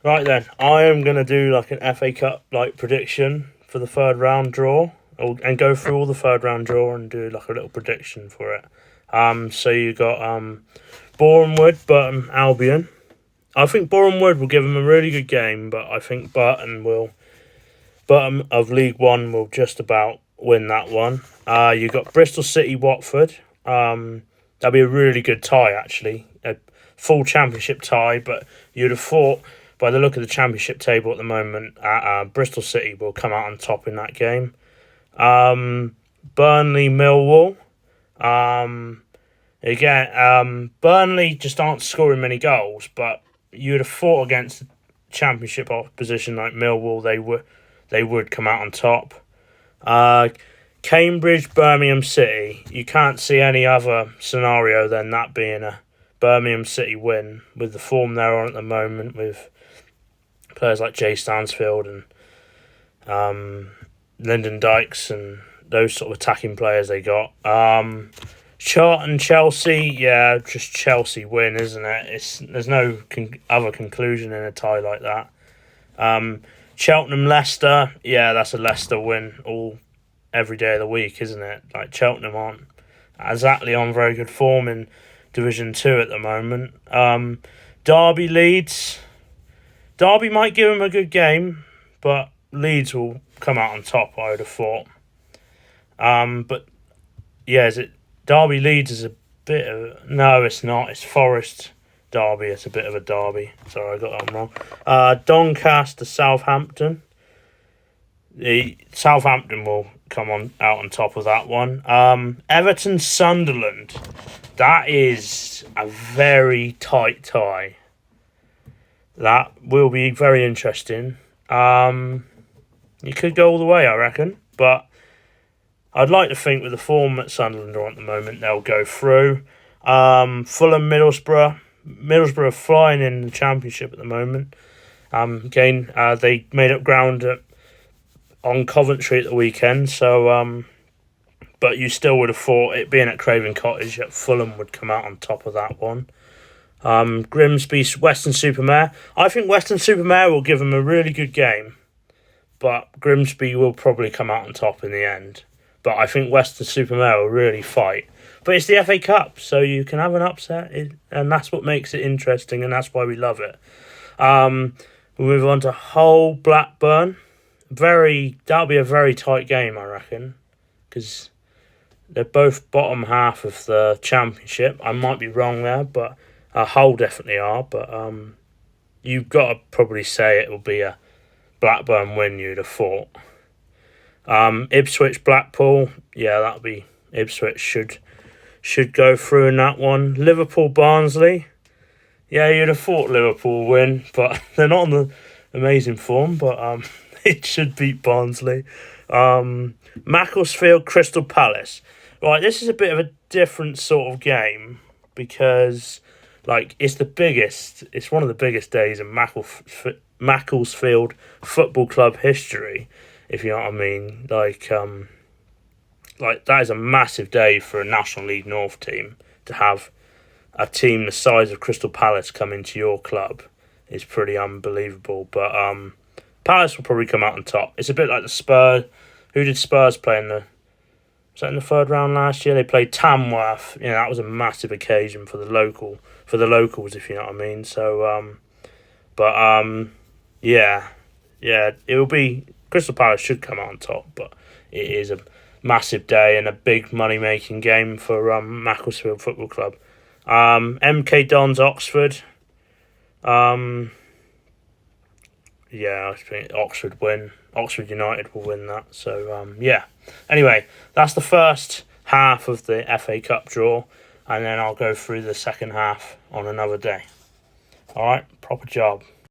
Right then, I am going to do like an FA Cup like prediction for the third round draw, and go through all the third round draw and do like a little prediction for it. So you got Boreham Wood, Burton Albion. I think Boreham Wood will give them a really good game, but I think Burton of League One will just about win that one. You got Bristol City, Watford. That'll be a really good tie actually, a full championship tie. But you'd have thought, by the look of the championship table at the moment, Bristol City will come out on top in that game. Burnley, Millwall. Burnley just aren't scoring many goals, but you'd have thought against championship opposition like Millwall, they would come out on top. Cambridge, Birmingham City. You can't see any other scenario than that being a Birmingham City win with the form they're on at the moment, with players like Jay Stansfield and Lyndon Dykes and those sort of attacking players they got. Charlton, Chelsea, yeah, just Chelsea win, isn't it? There's no other conclusion in a tie like that. Cheltenham, Leicester, yeah, that's a Leicester win every day of the week, isn't it? Like, Cheltenham aren't exactly on very good form in Division 2 at the moment. Derby, Leeds. Derby might give them a good game, but Leeds will come out on top, I would have thought. But yeah, Derby Leeds is a bit of... No, it's not. It's Forest Derby. It's a bit of a derby. Sorry, I got that one wrong. Doncaster, Southampton. The Southampton will come out on top of that one. Everton, Sunderland. That is a very tight tie. That will be very interesting. You could go all the way, I reckon. But I'd like to think with the form that Sunderland are at the moment, they'll go through. Fulham, Middlesbrough. Middlesbrough are flying in the Championship at the moment. They made up ground on Coventry at the weekend. So, but you still would have thought, it being at Craven Cottage, that Fulham would come out on top of that one. Grimsby, Weston-super-Mare. I think Weston-super-Mare will give them a really good game, but Grimsby will probably come out on top in the end. But I think Weston-super-Mare will really fight. But it's the FA Cup, so you can have an upset, and that's what makes it interesting, and that's why we love it. We'll move on to Hull, Blackburn. That'll be a very tight game, I reckon, because they're both bottom half of the Championship. I might be wrong there, but Hull definitely are. But you've got to probably say it will be a Blackburn win, you'd have thought. Ipswich, Blackpool. Yeah, that'll be... Ipswich should go through in that one. Liverpool, Barnsley. Yeah, you'd have thought Liverpool win, but they're not on the amazing form, but it should beat Barnsley. Macclesfield, Crystal Palace. Right, this is a bit of a different sort of game because, like, it's one of the biggest days in Macclesfield Football Club history, if you know what I mean. Like, that is a massive day for a National League North team. To have a team the size of Crystal Palace come into your club is pretty unbelievable. But Palace will probably come out on top. It's a bit like the Spurs. Who did Spurs play was that in the third round last year? They played Tamworth. You know, that was a massive occasion for the locals, if you know what I mean. So, yeah, it will be... Crystal Palace should come out on top, but it is a massive day and a big money-making game for Macclesfield Football Club. MK Dons, Oxford. Yeah, I think Oxford win. Oxford United will win that. So, yeah. Anyway, that's the first half of the FA Cup draw, and then I'll go through the second half on another day. All right, proper job.